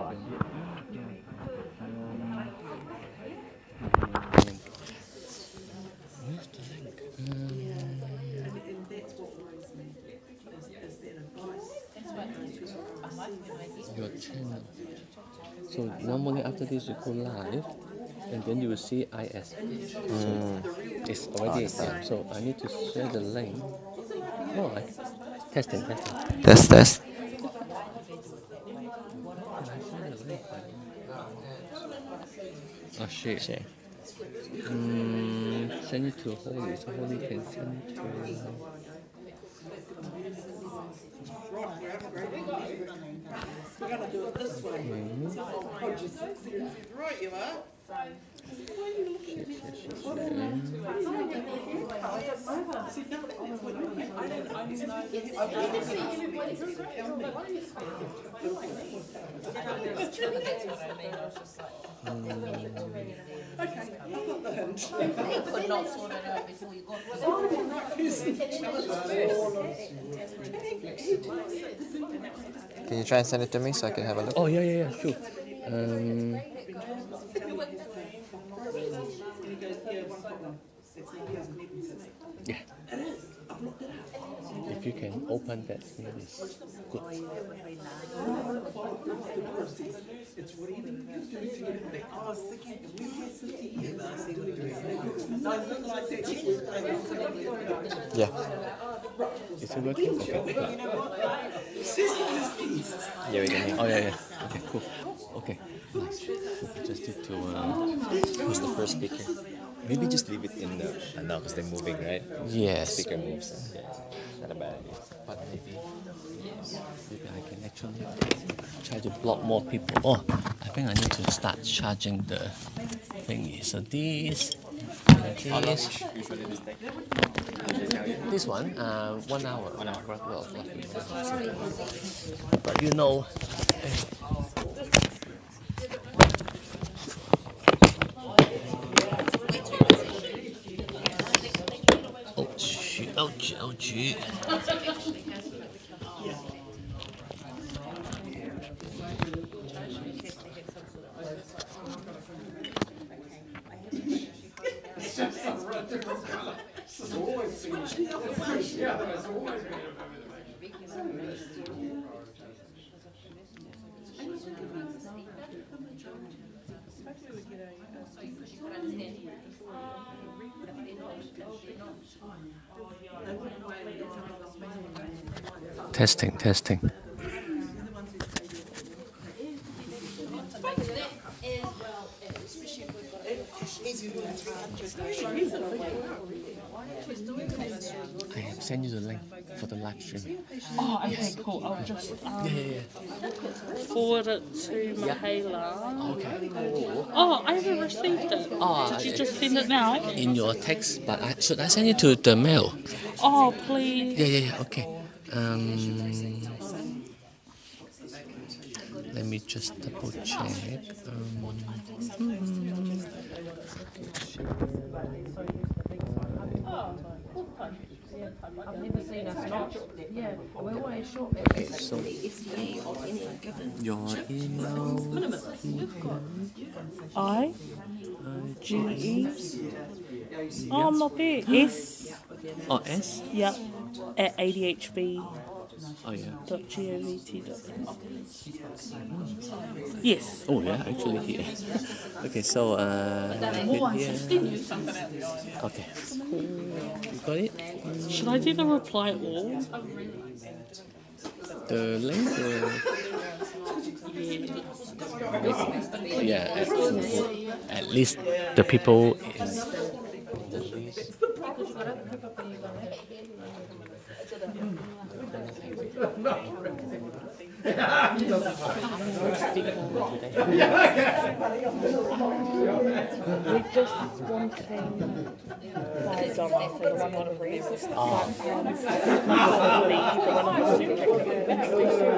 Where's the link? Your channel. So normally after this you go live, and then you will see IS. So it's already there. So I need to share the link. Oh, testing. Test. Oh shit. Share. Send it to Holly, so Holly can send it to. We're going to do it this way. Right, you are. Okay, I've got the hint. You could not sort it out before you got Can you try and send it to me so I can have a look? Oh yeah, sure. Yeah. If you can open that, maybe it's good. I was thinking, if we had 50 years, I see what it is. Yeah. Is it working? Okay. Yeah, we can hear. Oh yeah. Okay, cool. Okay, nice. Just need to. Who's the first speaker? Maybe just leave it in the now because they're moving, right? Yes. Speaker moves. Yeah. Not a bad idea. But maybe I can actually try to block more people. Oh, I think I need to start charging the thingy. So this one, 1 hour. 1 hour. But you know. Ouch. Testing. I have sent you the link for the live stream. Oh, okay, cool. I'll just Yeah. forward it to Michaela. Okay, cool. Oh, I haven't received it. Did you just send it now? In your text, but should I send it to the mail? Oh, please. Yeah. Okay. Let me just double check. I've never seen us not. Yeah, we're always short. Okay, so your email. I-G-E. Oh, I'm not there. S. Oh, S. Yep. At ADHB. Oh yeah. .govt.nz. Yes. Oh yeah, actually here. Okay, so here. Okay. You got it? Should I do the reply all? The link? Yeah, at least the people in the list. We're just wanting $5 for the 1 lot of rest.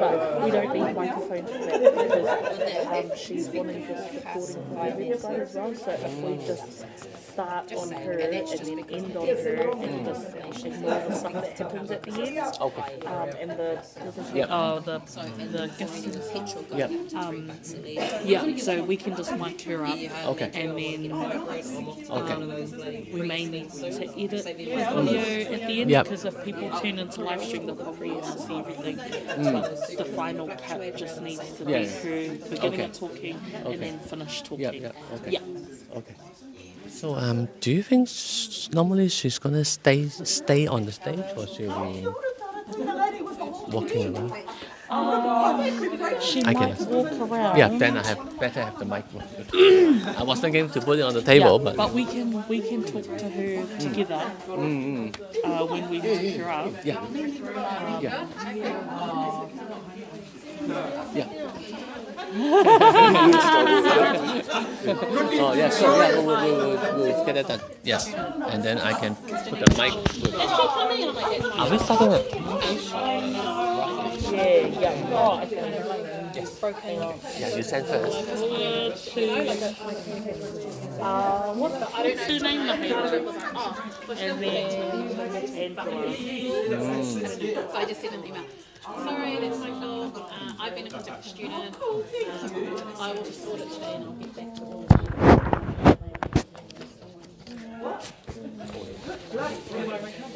But we don't need microphones for that because she's wanting this recording for the website as well. So if we just start on her and then end on her and just ignore the stuff that happens at the end. Okay. And the the gifts. Yeah. Yeah, so we can just mic her up. Okay. And then Okay. we may need to edit the video at the end Yep. because if people tune into live stream, they'll probably able to see everything. But the final cut just needs to be Yeah. her beginning Okay. of talking Okay. and then finish talking. Yeah. Okay. Yeah. Okay. So do you think normally she's gonna stay on the stage or she'll be walking around? She I might can- walk around. Yeah, then I better have the mic. I was thinking to put it on the table, Yeah, but we can talk to her together when we pick her up. yeah, yeah, yeah. Oh yeah, so yeah, we'll get that done. Yes, and then I can put the mic. Are we starting? Yeah. Oh, okay. Yes. Hang on. Yeah, you send first. What's her name? And then Angela. So I just sent an email. Sorry, that's my fault. I've been in contact with a student. I will just sort it today and I'll get back to all.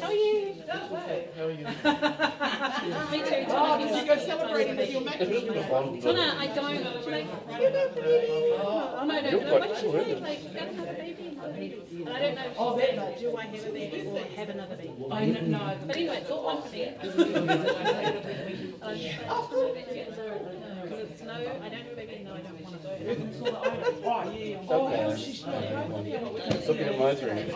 How are you? Me too. Did you go celebrate with your match? Donna, I don't. Like, oh, no. Like, gotta have a baby. And I don't know. Do I have a baby or have another baby? I don't know. But anyway, it's all one for me. Because it's no, I don't have a baby. No, I don't want to go. Looking at my drink.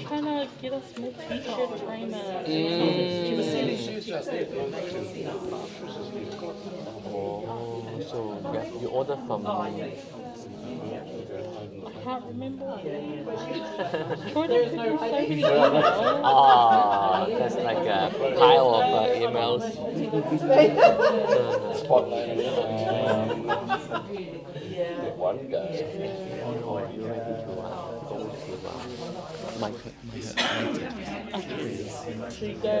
Trying to get us more t-shirt trainers. Oh, so you order from. I can't remember. There's no Ah, that's like a pile of emails. Spotlight. One guy. Oh, you ready to go to my Should we go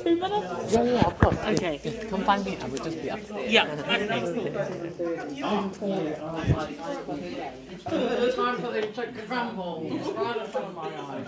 2 minutes? Yeah, of course. Okay. Come find me. I will just be upstairs. Yeah. Time for them to crumble right in front of my eyes.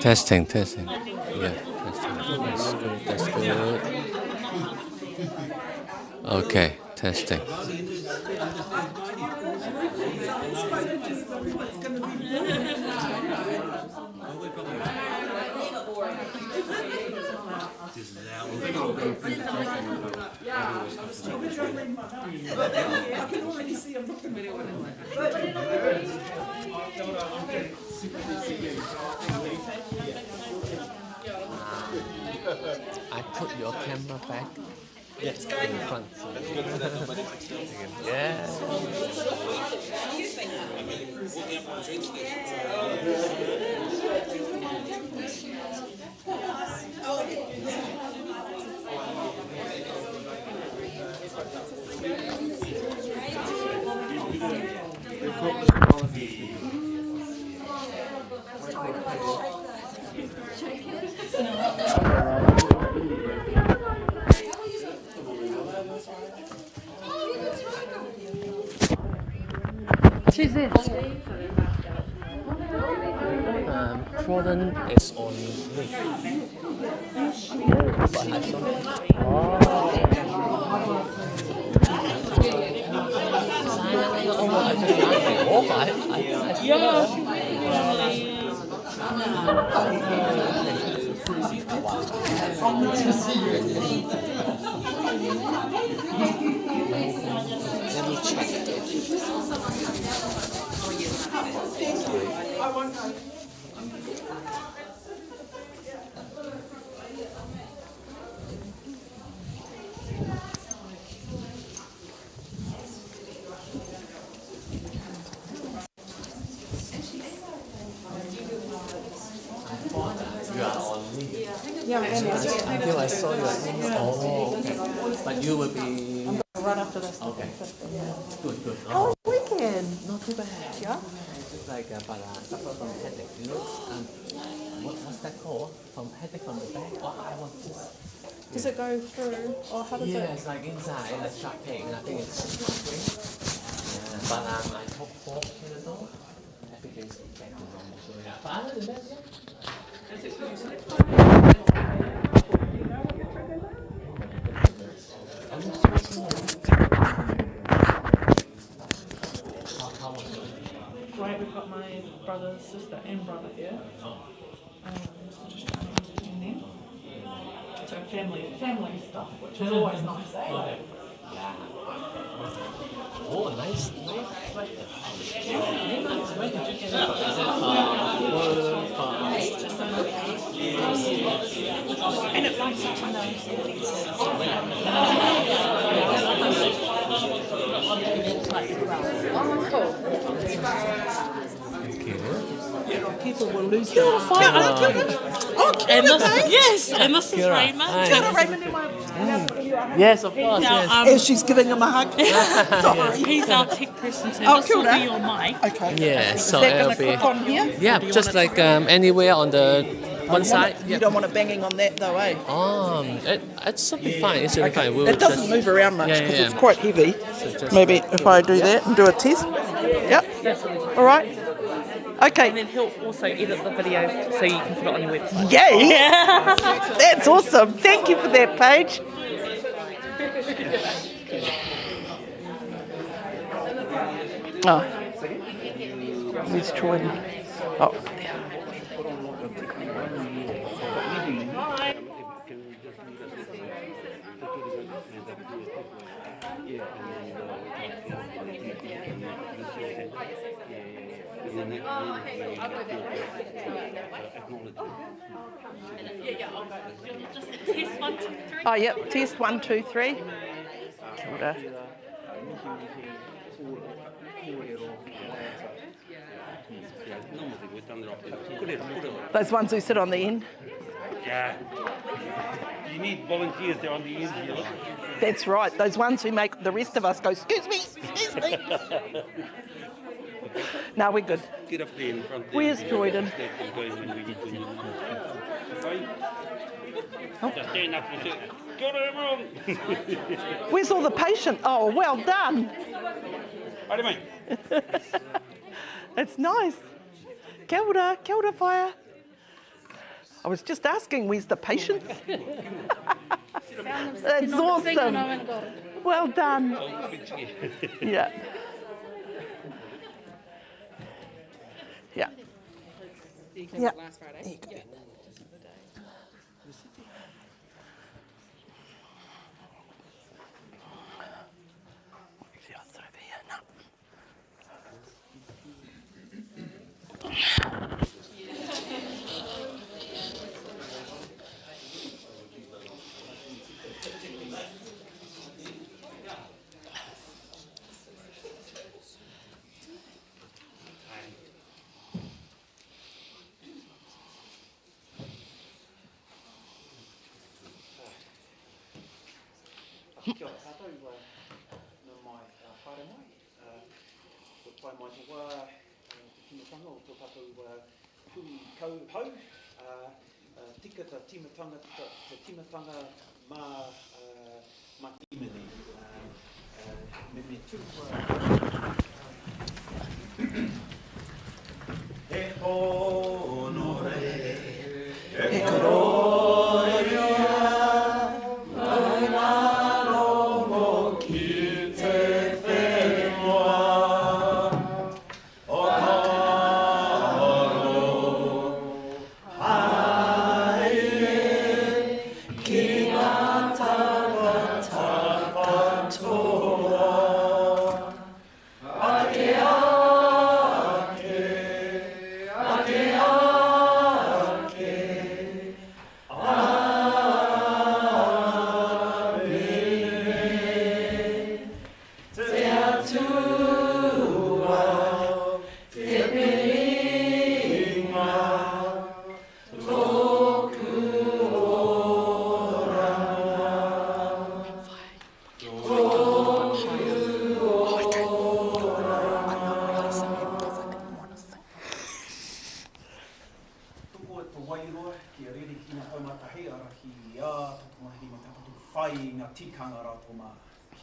Testing. Yeah, testing. That's good. Okay, testing. I can already see him looking at I put your camera back in front. Yeah. Jordan is on me. But I don't. Let me check. Yeah, I am. Until I saw your email. Oh, okay. But you will be Right after this. okay. Good. How was the weekend? Not too bad. Yeah. Just like but suffer from headache. You know, what's that called? From headache from the back. Oh, I was just. Does it go through, or how does Yeah, it? it's like inside and it's sharp pain. I think it's yeah. But I took 4 Panadol. Everything's back to normal. So yeah. But other than that, yeah. Right, we've got my brother, sister, and brother here. Just trying to entertain them. So family stuff, which is always nice, eh? Oh, nice. And it lights up my People will lose them. And this is Raymond. Yes, of course. Yes. And she's giving him a hug. Sorry. He's our tech person, so Oh, this will kia be ora. your mic. Okay. Yeah, Is so that it'll going to be click on here? yeah, just like anywhere on the one side. You don't want it banging on that though, eh? It should be fine. It should be fine. We'll It doesn't just, move around much Yeah, because yeah. it's quite heavy. just- Maybe if I do that and do a test. Yep. All right. And Okay. then he'll also edit the video so you can put it on your website. Yay! That's awesome. Thank you for that, Paige. Oh. Where's Troy? Oh. Test 1, 2, 3. Oh, yep. Test 1, 2, 3. Kia ora. Those ones who sit on the end. Yeah. You need volunteers there on the end here. Look. That's right. Those ones who make the rest of us go, excuse me, excuse me. No, we're good. Get up there in front there. Where's Jordan? Fine. Just stand up and say, go to everyone. Where's all the patient? Oh, well done. What do you mean? It's nice. Kia ora, whaia. I was just asking, where's the patience? That's awesome. Well done. Yeah. Yeah. Yeah. Last Friday. Yeah. Kia ora tātou, nō mai whare mai. Ko pai mai te wā te timatanga o tō tātou hui kauhau. Tika ta timatanga, te timatanga mā timene. Me tū e honore, e kororia.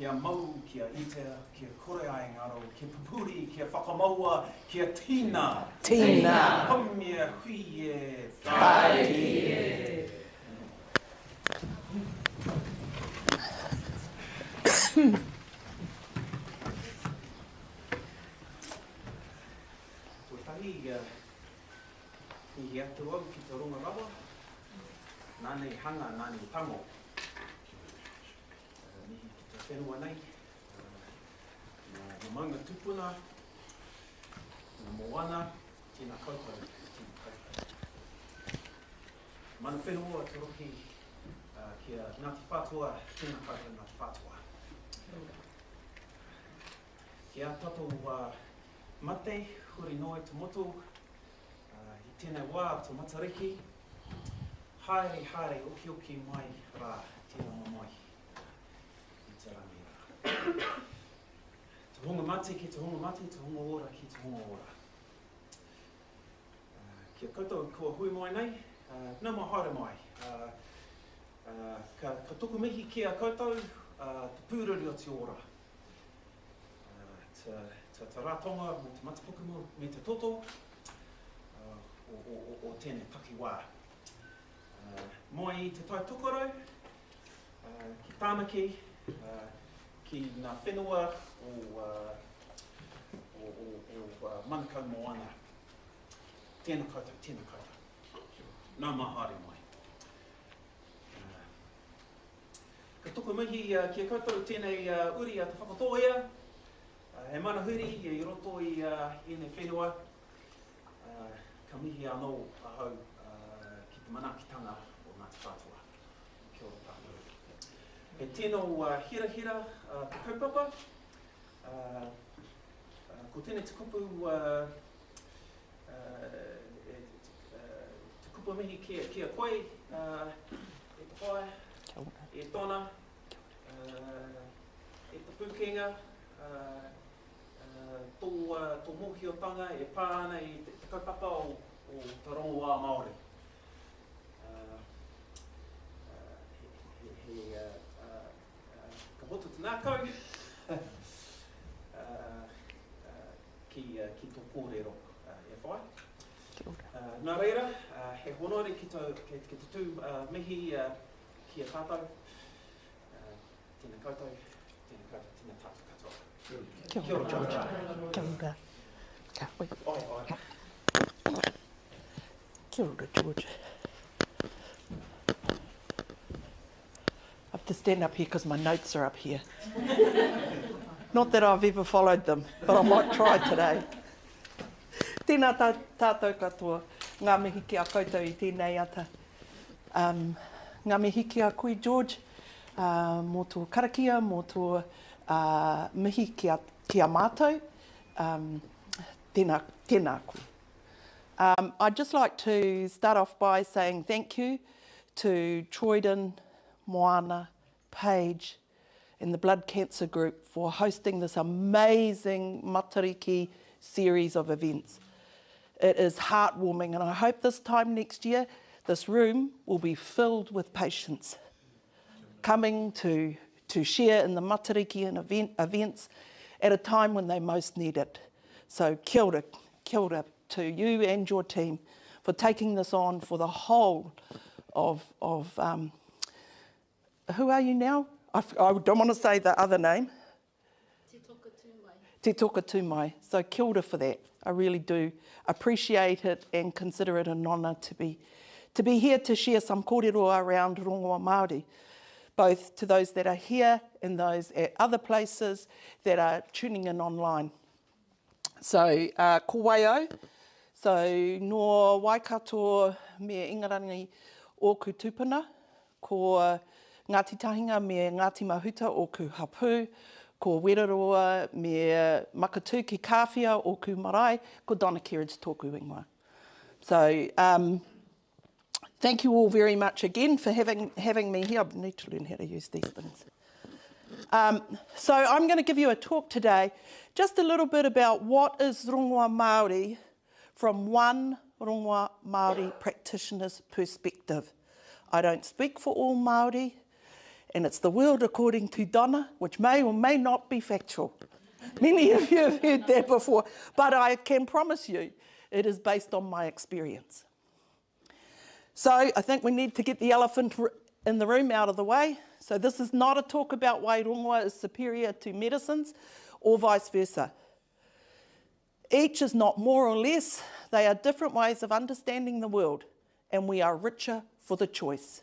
Kia mau, kia itea, kia kore ai ngaro, kia pupuri, kia whakamaua, kia tina. Tina. Hamia hui e Whai. Tuatahi, i atu au ki te ronga rawa, nānei hanga, nānei tango. Mihi ki te whenua nei, nā maunga tupuna, nā moana, tēnā kaupau, tēnā kaupau. Mana whenua te rohi kia Ngāti Whātua, tēnā kaupau Ngāti Whātua. Kia tatou mate, huri noe te motu, i tēnei wā tō matariki, haere, oki mai rā, tēnā mamai, i te rangi rā. Te honga mate ki te honga mate, te honga ora ki te honga ora. Kia koutou kua hui mai nei, nā mai haere mai. Ka tuku mihi kia koutou, te pūruri o te ora. Te rātonga me te matapukumu me te toto o tēnei takiwā. Mai i te tai tukurau, ki tāmaki, ki ngā whenua o Manukau Moana. Tēnā koutou, tēnā koutou. Nā mahare mai. Ka tuku mihi kia koutou tēnei uri a te whakatohia. He mana huri i roto i ēnei whenua. Ka mihi anō ahau ki te manakitanga o Ngāti Whātua. Kia ora tātou. He tēnō hira te kaupapa. Ko tēnei te kupu te kupu mihi kia koe e te whae, e tōna, e te pūkenga, tō mōhiotanga e pāna i te kaupapa o te rongoā Māori. Ka hotu te nākau, ki tō kōrero e whai. Nā reira, he honore ki tō tū mihi ki a tātou. Tēnā koutou, tēnā tātou katoa. Kia ora, George. Kia ora. Kia ora, George. I have to stand up here because my notes are up here. Not that I've ever followed them, but I might try today. Tēnā tātou katoa, ngā mihi ki a koutou I tēnei ata. Ngā mihi ki a koe, George, mō tō karakia, mō tō mihi ki a mātou, tēnā koe. I'd just like to start off by saying thank you to Troyden, Moana, Paige, and the Blood Cancer Group for hosting this amazing Matariki series of events. It is heartwarming, and I hope this time next year, this room will be filled with patients coming to share in the Matariki and events at a time when they most need it. So kia ora to you and your team for taking this on for the whole of who are you now? I don't want to say the other name. Te Toka Tūmai. So kia ora for that. I really do appreciate it and consider it an honour to be here to share some kōrero around rongoa Māori, both to those that are here and those at other places that are tuning in online. So, ko waio, so no Waikato me Ingarangi Ōku Tupuna, ko Ngāti Tahinga me Ngāti Mahuta Ōku Hapū, ko Weraroa me Makatū ki Kāwhia Ōku Marae, ko Donna Kerridge tōku ingoa. So, thank you all very much again for having me here. I need to learn how to use these things. So I'm going to give you a talk today, just a little bit about what is rongoa Māori from one rongoa Māori practitioner's perspective. I don't speak for all Māori, and it's the world according to Donna, which may or may not be factual. Many of you have heard that before, but I can promise you it is based on my experience. So I think we need to get the elephant in the room out of the way. So this is not a talk about why rongoa is superior to medicines or vice versa. Each is not more or less. They are different ways of understanding the world, and we are richer for the choice.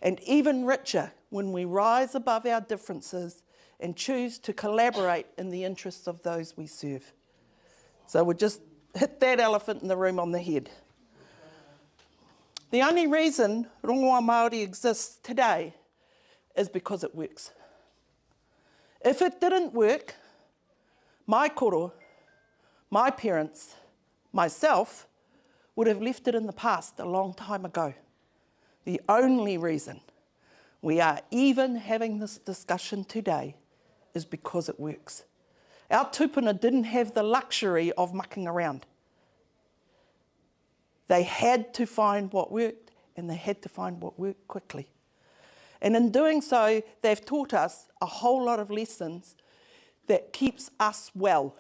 And even richer when we rise above our differences and choose to collaborate in the interests of those we serve. So we'll just hit that elephant in the room on the head. The only reason rongoa Māori exists today is because it works. If it didn't work, my koro, my parents, myself, would have left it in the past a long time ago. The only reason we are even having this discussion today is because it works. Our tupuna didn't have the luxury of mucking around. They had to find what worked, and they had to find what worked quickly. And in doing so, they've taught us a whole lot of lessons that keeps us well.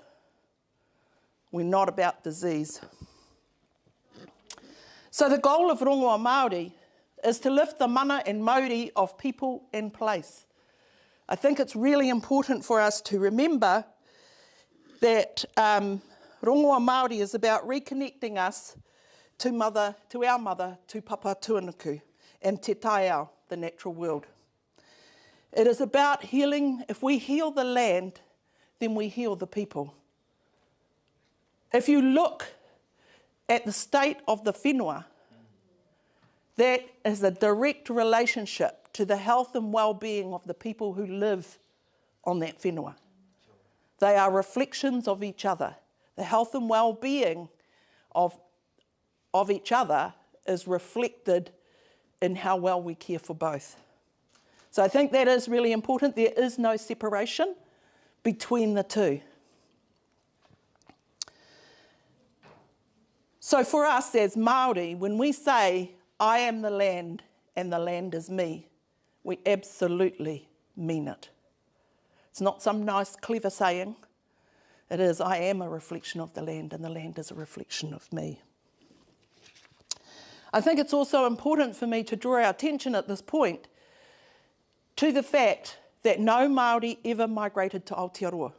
We're not about disease. So the goal of rongoa Māori is to lift the mana and mauri of people and place. I think it's really important for us to remember that rongoa Māori is about reconnecting us to our mother, to Papa Tuanuku, and Te Taiao, the natural world. It is about healing. If we heal the land, then we heal the people. If you look at the state of the whenua, that is a direct relationship to the health and well-being of the people who live on that whenua. They are reflections of each other. The health and well-being of each other is reflected in how well we care for both. So I think that is really important. There is no separation between the two. So for us as Māori, when we say, I am the land and the land is me, we absolutely mean it. It's not some nice, clever saying. It is, I am a reflection of the land, and the land is a reflection of me. I think it's also important for me to draw our attention at this point to the fact that no Māori ever migrated to Aotearoa.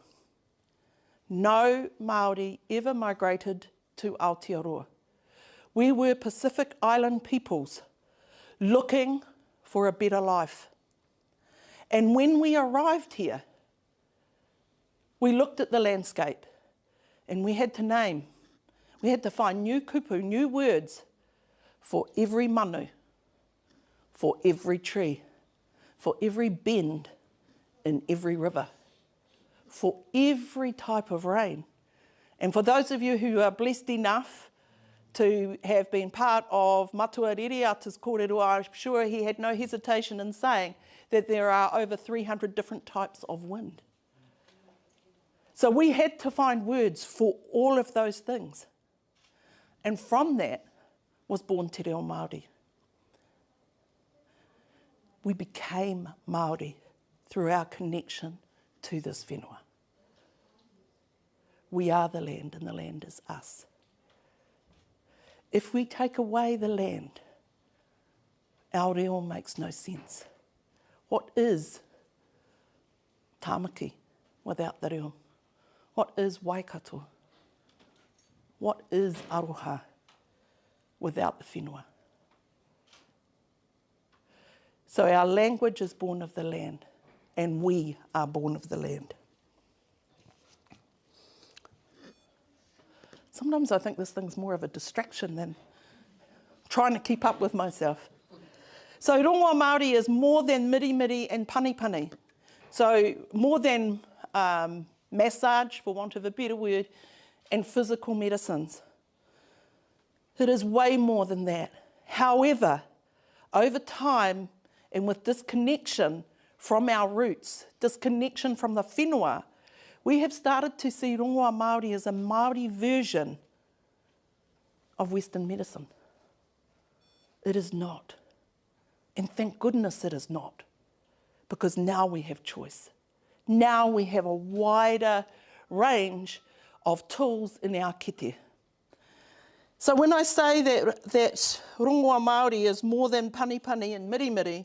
No Māori ever migrated to Aotearoa. We were Pacific Island peoples looking for a better life. And when we arrived here, we looked at the landscape and we had to name, we had to find new kupu, new words for every manu, for every tree, for every bend in every river, for every type of rain. And for those of you who are blessed enough to have been part of Matua Rereata's kōrero, I'm sure he had no hesitation in saying that there are over 300 different types of wind. So we had to find words for all of those things. And from that was born Te Reo Māori. We became Māori through our connection to this whenua. We are the land and the land is us. If we take away the land, our reo makes no sense. What is Tāmaki without the reo? What is Waikato? What is Aroha without the whenua? So our language is born of the land, and we are born of the land. Sometimes I think this thing's more of a distraction than trying to keep up with myself. So rongoa Māori is more than miri and panipani. So more than massage, for want of a better word, and physical medicines. It is way more than that. However, over time, and with disconnection from our roots, disconnection from the whenua, we have started to see rongoa Māori as a Māori version of Western medicine. It is not. And thank goodness it is not, because now we have choice. Now we have a wider range of tools in our kete. So when I say that rongoa Māori is more than panipani and mirimiri,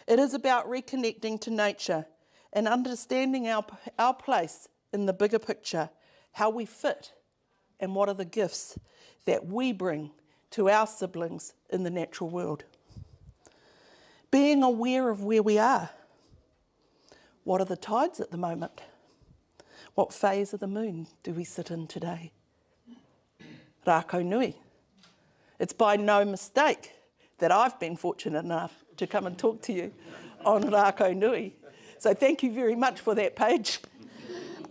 it is about reconnecting to nature and understanding our place in the bigger picture, how we fit and what are the gifts that we bring to our siblings in the natural world. Being aware of where we are. What are the tides at the moment? What phase of the moon do we sit in today? Rākau Nui. It's by no mistake that I've been fortunate enough to come and talk to you on Rākau Nui. So thank you very much for that page.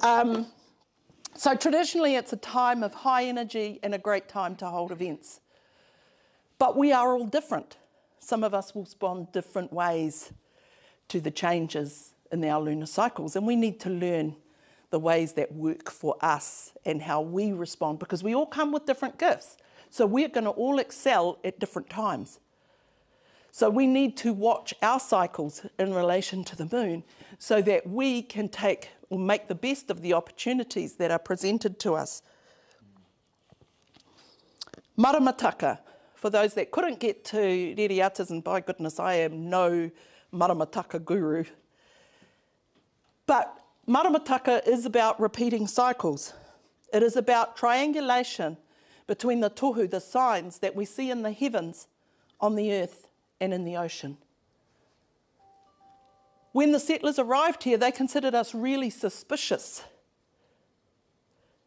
So traditionally it's a time of high energy and a great time to hold events. But we are all different. Some of us will respond different ways to the changes in our lunar cycles, and we need to learn the ways that work for us and how we respond, because we all come with different gifts. So we're going to all excel at different times. So we need to watch our cycles in relation to the moon so that we can take or make the best of the opportunities that are presented to us. Maramataka, for those that couldn't get to Rereata's, and by goodness, I am no maramataka guru. But maramataka is about repeating cycles. It is about triangulation between the tohu, the signs that we see in the heavens, on the earth, and in the ocean. When the settlers arrived here, they considered us really superstitious.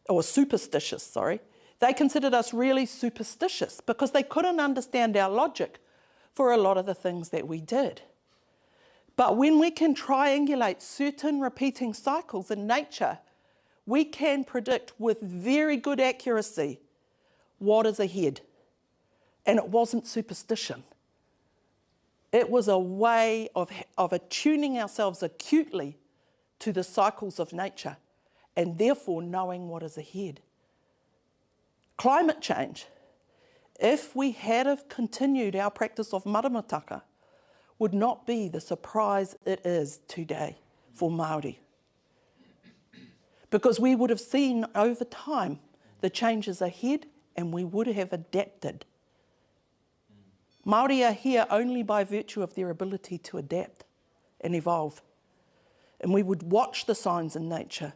They considered us really superstitious because they couldn't understand our logic for a lot of the things that we did. But when we can triangulate certain repeating cycles in nature, we can predict with very good accuracy what is ahead. And it wasn't superstition. It was a way of attuning ourselves acutely to the cycles of nature and therefore knowing what is ahead. Climate change. If we had have continued our practice of maramataka, would not be the surprise it is today for Māori. because we would have seen over time the changes ahead and we would have adapted. Māori are here only by virtue of their ability to adapt and evolve. And we would watch the signs in nature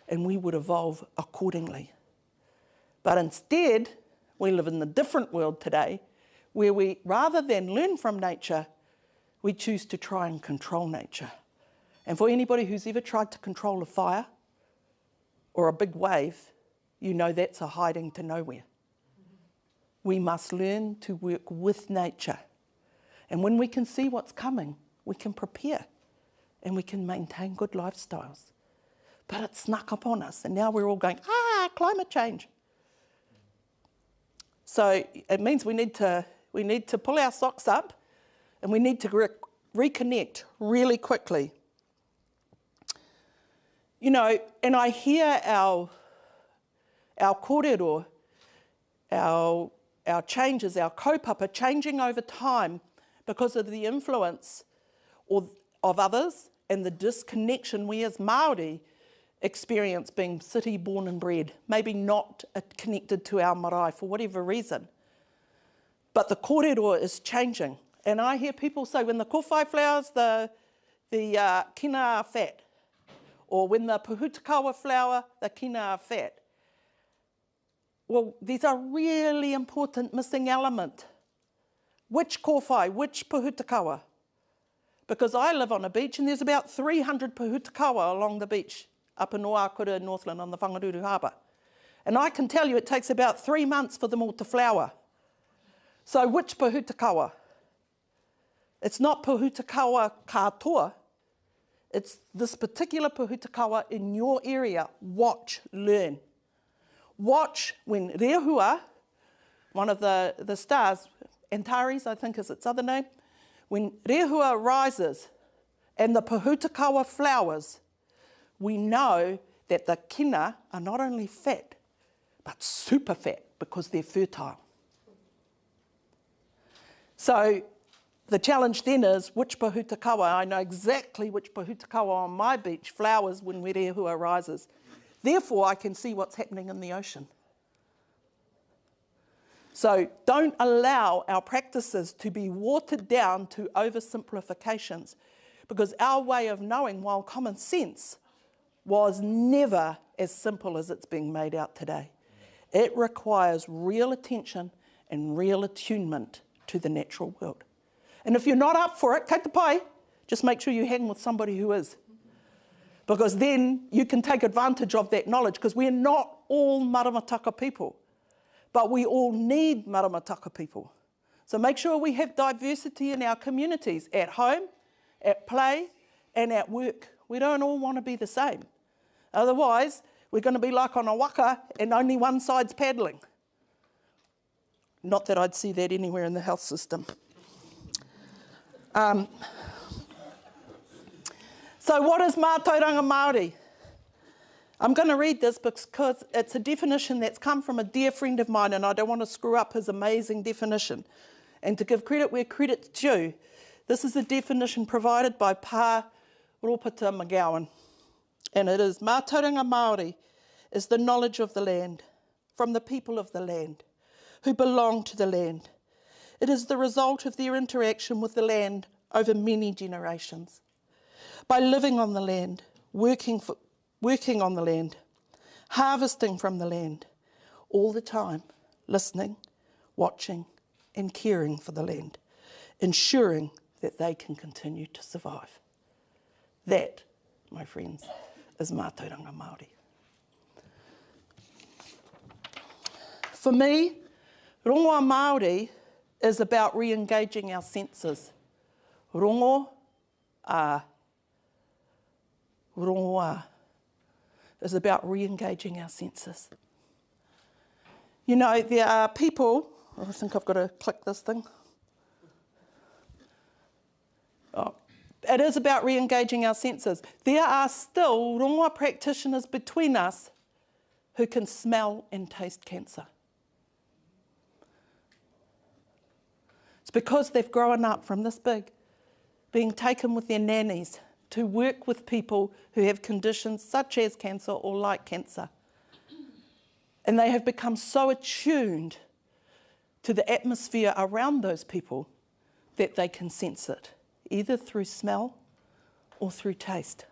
and we would evolve accordingly. But instead, we live in a different world today where we, rather than learn from nature, we choose to try and control nature. And for anybody who's ever tried to control a fire or a big wave, you know that's a hiding to nowhere. We must learn to work with nature. And when we can see what's coming, we can prepare and we can maintain good lifestyles. But it snuck up on us and now we're all going, climate change. So it means we need to pull our socks up and we need to reconnect really quickly. You know, and I hear our kōrero, our changes, our kaupapa changing over time because of the influence of others and the disconnection we as Māori experience being city born and bred, maybe not connected to our marae for whatever reason. But the kōrero is changing. And I hear people say when the kōwhai flowers, the kina are fat. Or when the pōhutakawa flower, the kina are fat. Well, there's a really important missing element. Which kōwhai, which pōhutakawa? Because I live on a beach and there's about 300 pōhutakawa along the beach up in Oakura, Northland on the Whangaruru Harbour. And I can tell you it takes about 3 months for them all to flower. So which pōhutakawa? It's not pōhutakawa katoa. It's this particular pōhutakawa in your area. Watch, learn. Watch when Rehua, one of the stars, Antares I think is its other name, when Rehua rises and the pōhutakawa flowers, we know that the kina are not only fat, but super fat because they're fertile. So the challenge then is which pōhutakawa, I know exactly which pōhutakawa on my beach flowers when Rehua rises. Therefore, I can see what's happening in the ocean. So don't allow our practices to be watered down to oversimplifications, because our way of knowing, while common sense, was never as simple as it's being made out today. It requires real attention and real attunement to the natural world. And if you're not up for it, kei te pai, just make sure you hang with somebody who is. Because then you can take advantage of that knowledge, because we're not all maramataka people, but we all need maramataka people. So make sure we have diversity in our communities, at home, at play, and at work. We don't all want to be the same. Otherwise, we're going to be like on a waka and only one side's paddling. Not that I'd see that anywhere in the health system. So what is mātauranga Māori? I'm going to read this because it's a definition that's come from a dear friend of mine and I don't want to screw up his amazing definition. And to give credit where credit's due, this is a definition provided by Pa Ropata McGowan. And it is, mātauranga Māori is the knowledge of the land, from the people of the land, who belong to the land. It is the result of their interaction with the land over many generations. By living on the land, working on the land, harvesting from the land, all the time, listening, watching, and caring for the land, ensuring that they can continue to survive. That, my friends, is mātauranga Māori. For me, rongoa Māori is about re-engaging our senses. Rongo rongoa is about re-engaging our senses. You know, there are people, I think I've got to click this thing. Oh, it is about re-engaging our senses. There are still rongoa practitioners between us who can smell and taste cancer. It's because they've grown up from this big, being taken with their nannies, to work with people who have conditions such as cancer or like cancer. And they have become so attuned to the atmosphere around those people that they can sense it, either through smell or through taste.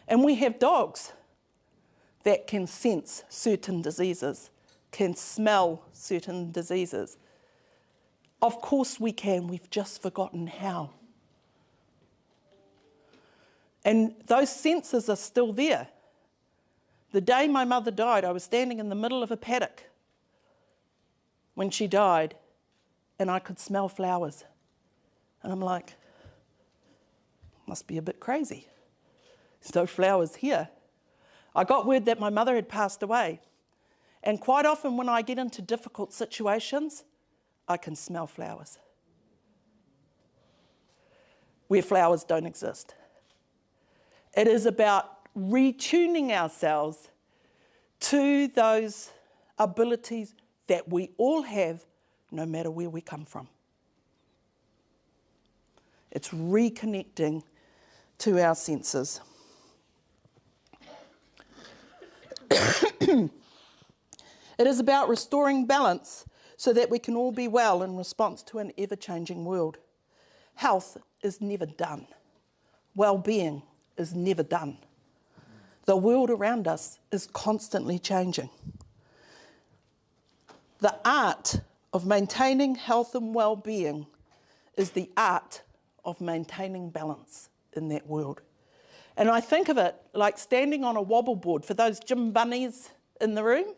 And we have dogs that can sense certain diseases, can smell certain diseases. Of course we can, we've just forgotten how. And those senses are still there. The day my mother died, I was standing in the middle of a paddock when she died, and I could smell flowers. And I'm like, must be a bit crazy. There's no flowers here. I got word that my mother had passed away. And quite often when I get into difficult situations, I can smell flowers. Where flowers don't exist. It is about retuning ourselves to those abilities that we all have, no matter where we come from. It's reconnecting to our senses. It is about restoring balance so that we can all be well in response to an ever-changing world. Health is never done. Well-being is never done. The world around us is constantly changing. The art of maintaining health and well-being is the art of maintaining balance in that world. And I think of it like standing on a wobble board. For those gym bunnies in the room,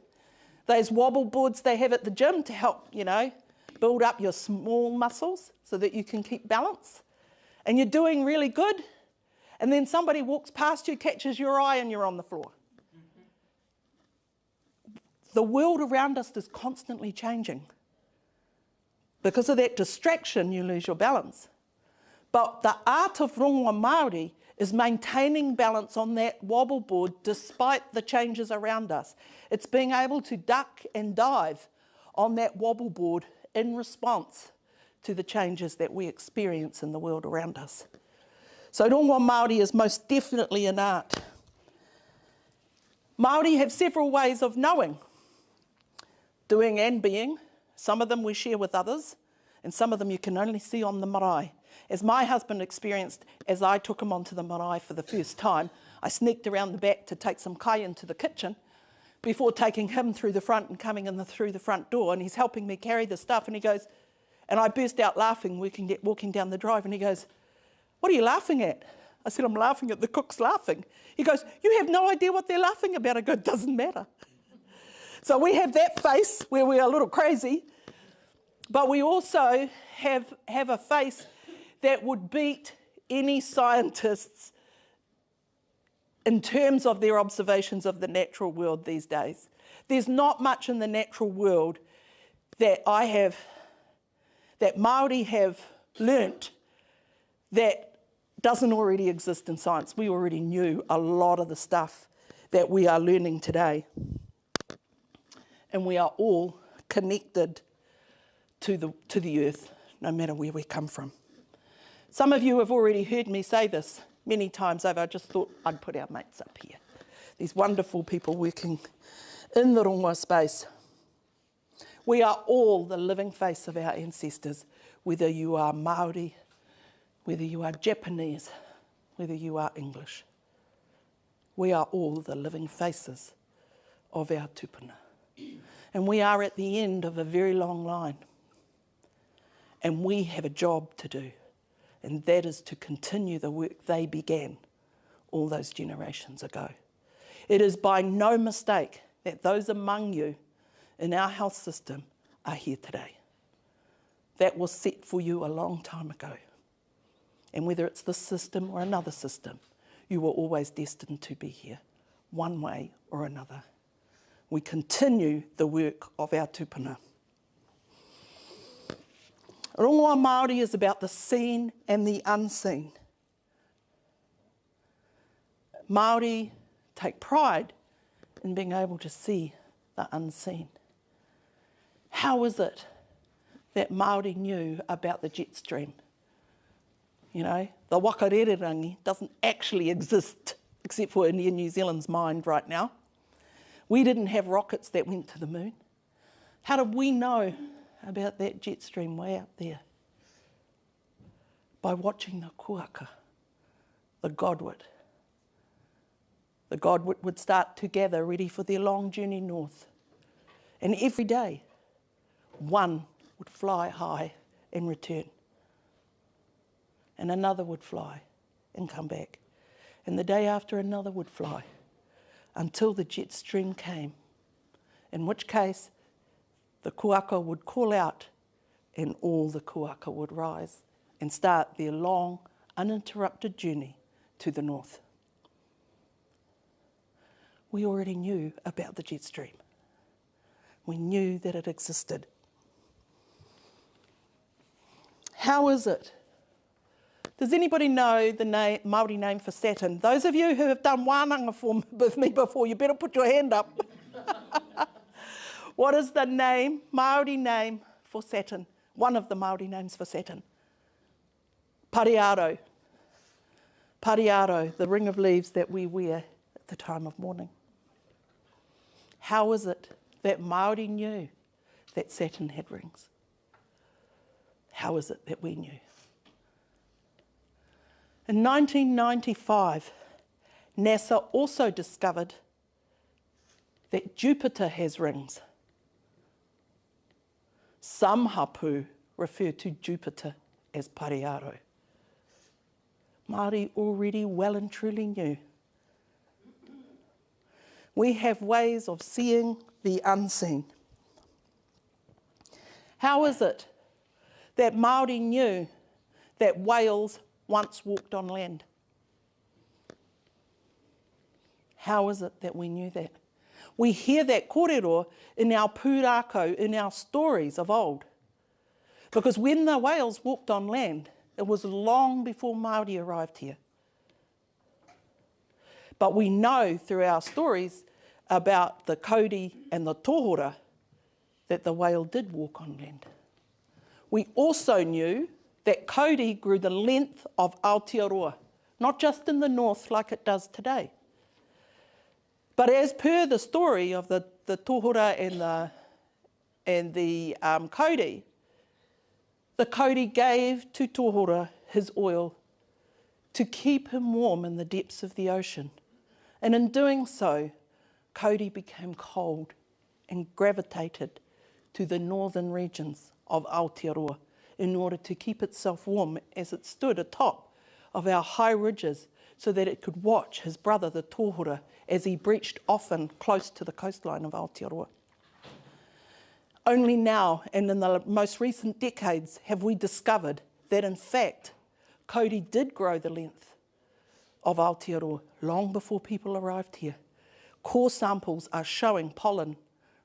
those wobble boards they have at the gym to help, build up your small muscles so that you can keep balance. And you're doing really good. And then somebody walks past you, catches your eye, and you're on the floor. The world around us is constantly changing. Because of that distraction, you lose your balance. But the art of rongoa Māori is maintaining balance on that wobble board despite the changes around us. It's being able to duck and dive on that wobble board in response to the changes that we experience in the world around us. So rongoa Māori is most definitely an art. Māori have several ways of knowing, doing and being. Some of them we share with others, and some of them you can only see on the marae. As my husband experienced as I took him onto the marae for the first time, I sneaked around the back to take some kai into the kitchen before taking him through the front and coming in through the front door, and he's helping me carry the stuff, and he goes, and I burst out laughing walking down the drive, and he goes, "What are you laughing at?" I said, "I'm laughing at the cooks laughing." He goes, "You have no idea what they're laughing about." I go, "It doesn't matter." So we have that face where we're a little crazy, but we also have a face that would beat any scientists in terms of their observations of the natural world these days. There's not much in the natural world that Māori have learnt that doesn't already exist in science. We already knew a lot of the stuff that we are learning today. And we are all connected to the earth, no matter where we come from. Some of you have already heard me say this many times over. I just thought I'd put our mates up here. These wonderful people working in the rongoa space. We are all the living face of our ancestors, whether you are Māori, whether you are Japanese, whether you are English. We are all the living faces of our tupuna. And we are at the end of a very long line. And we have a job to do. And that is to continue the work they began all those generations ago. It is by no mistake that those among you in our health system are here today. That was set for you a long time ago. And whether it's this system or another system, you were always destined to be here, one way or another. We continue the work of our tupuna. Rongoa Māori is about the seen and the unseen. Māori take pride in being able to see the unseen. How is it that Māori knew about the jet stream You know, the wakarererangi doesn't actually exist, except for in New Zealand's mind right now. We didn't have rockets that went to the moon. How did we know about that jet stream way up there? By watching the kuaka, the godwit. The godwit would start to gather ready for their long journey north. And every day, one would fly high and return. And another would fly and come back. And the day after, another would fly until the jet stream came, in which case the kuaka would call out and all the kuaka would rise and start their long, uninterrupted journey to the north. We already knew about the jet stream. We knew that it existed. How is it? Does anybody know the Māori name for Saturn? Those of you who have done wānanga with me before, you better put your hand up. What is the name, Māori name for Saturn? One of the Māori names for Saturn. Pariaro. Pariaro, the ring of leaves that we wear at the time of mourning. How is it that Māori knew that Saturn had rings? How is it that we knew? In 1995, NASA also discovered that Jupiter has rings. Some hapu refer to Jupiter as Pariaro. Māori already well and truly knew. We have ways of seeing the unseen. How is it that Māori knew that whales once walked on land? How is it that we knew that? We hear that kōrero in our pūrākau, in our stories of old. Because when the whales walked on land, it was long before Māori arrived here. But we know through our stories about the kauri and the tohora that the whale did walk on land. We also knew that kauri grew the length of Aotearoa, not just in the north like it does today. But as per the story of the tohora and the kauri gave to tohora his oil to keep him warm in the depths of the ocean. And in doing so, kauri became cold and gravitated to the northern regions of Aotearoa in order to keep itself warm as it stood atop of our high ridges so that it could watch his brother, the tohora, as he breached often close to the coastline of Aotearoa. Only now, and in the most recent decades, have we discovered that in fact, kauri did grow the length of Aotearoa long before people arrived here. Core samples are showing pollen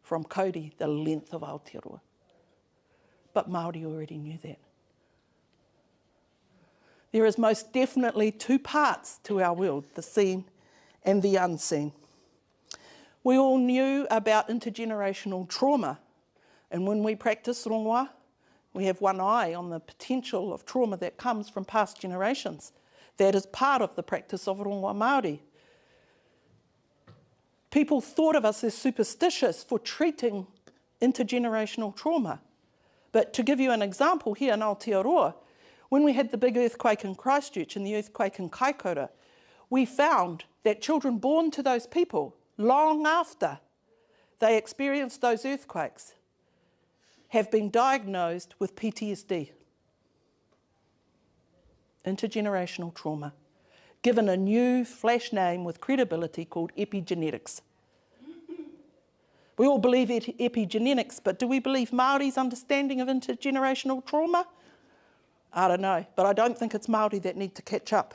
from kauri the length of Aotearoa. But Māori already knew that. There is most definitely two parts to our world, the seen and the unseen. We all knew about intergenerational trauma, and when we practice rongoa, we have one eye on the potential of trauma that comes from past generations. That is part of the practice of rongoa Māori. People thought of us as superstitious for treating intergenerational trauma. But to give you an example here in Aotearoa, when we had the big earthquake in Christchurch and the earthquake in Kaikoura, we found that children born to those people, long after they experienced those earthquakes, have been diagnosed with PTSD, intergenerational trauma, given a new flash name with credibility called epigenetics. We all believe epigenetics, but do we believe Māori's understanding of intergenerational trauma? I don't know, but I don't think it's Māori that need to catch up.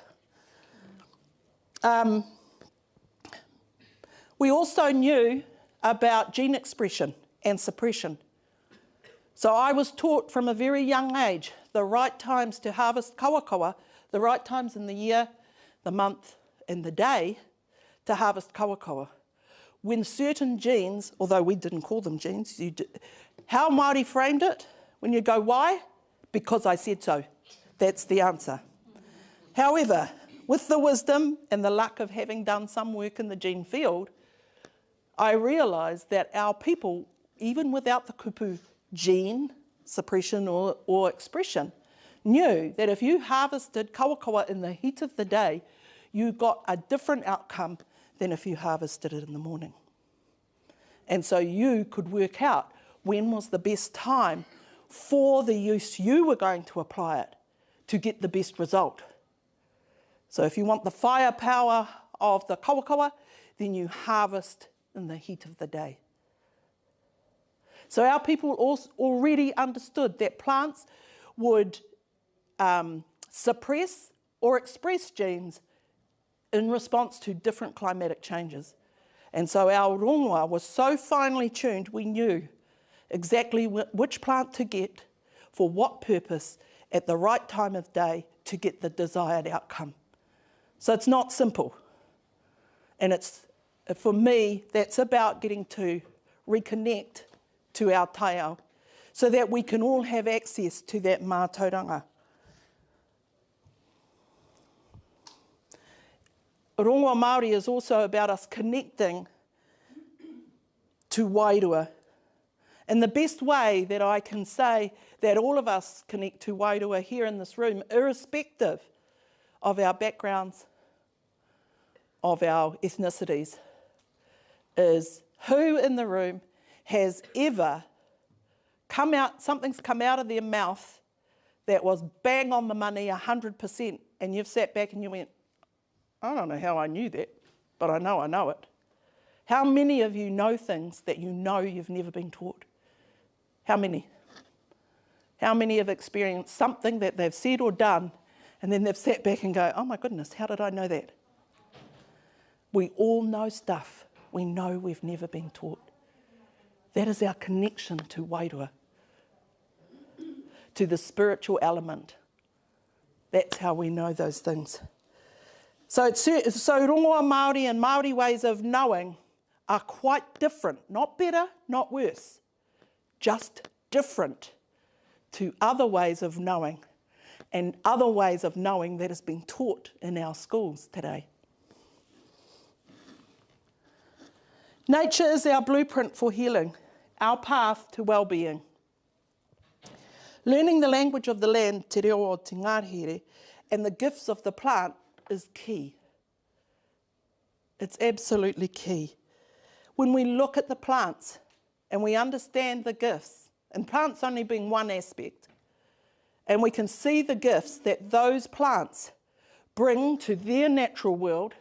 We also knew about gene expression and suppression. So I was taught from a very young age the right times to harvest kawakawa, the right times in the year, the month and the day to harvest kawakawa. When certain genes, although we didn't call them genes, how Māori framed it, when you go, why? Because I said so. That's the answer. However, with the wisdom and the luck of having done some work in the gene field, I realised that our people, even without the kupu gene suppression or expression, knew that if you harvested kawakawa in the heat of the day, you got a different outcome than if you harvested it in the morning. And so you could work out when was the best time for the use you were going to apply it to get the best result. So if you want the firepower of the kawakawa, then you harvest in the heat of the day. So our people already understood that plants would suppress or express genes in response to different climatic changes. And so our rongoa was so finely tuned, we knew exactly which plant to get for what purpose at the right time of day to get the desired outcome. So it's not simple. And it's, for me, that's about getting to reconnect to our taiao so that we can all have access to that mātauranga. Rongoa Māori is also about us connecting to Wairua. And the best way that I can say that all of us connect to Wairua here in this room, irrespective of our backgrounds, of our ethnicities, is who in the room has ever something's come out of their mouth that was bang on the money, 100%, and you've sat back and you went, I don't know how I knew that, but I know it. How many of you know things that you know you've never been taught? How many? How many have experienced something that they've said or done, and then they've sat back and go, oh my goodness, how did I know that? We all know stuff we know we've never been taught. That is our connection to Wairua, to the spiritual element. That's how we know those things. So rongoa Māori and Māori ways of knowing are quite different, not better, not worse, just different to other ways of knowing and other ways of knowing that has been taught in our schools today. Nature is our blueprint for healing, our path to well-being. Learning the language of the land, te reo o te ngāhere, and the gifts of the plant is key. It's absolutely key. When we look at the plants and we understand the gifts, and plants only being one aspect, and we can see the gifts that those plants bring to their natural world,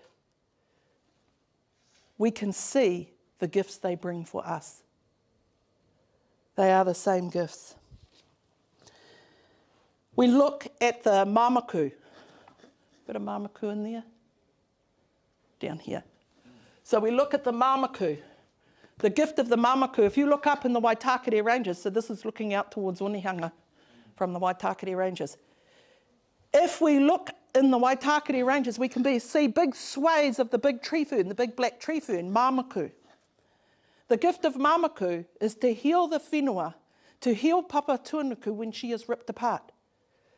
we can see the gifts they bring for us. They are the same gifts. We look at the mamaku. Got a mamaku in there? Down here. So we look at the mamaku, the gift of the mamaku. If you look up in the Waitakere Ranges, so this is looking out towards Onehunga from the Waitakere Ranges. If we look in the Waitakere Ranges, we can see big swathes of the big tree fern, the big black tree fern, mamaku. The gift of mamaku is to heal the whenua, to heal Papa Tuanuku when she is ripped apart.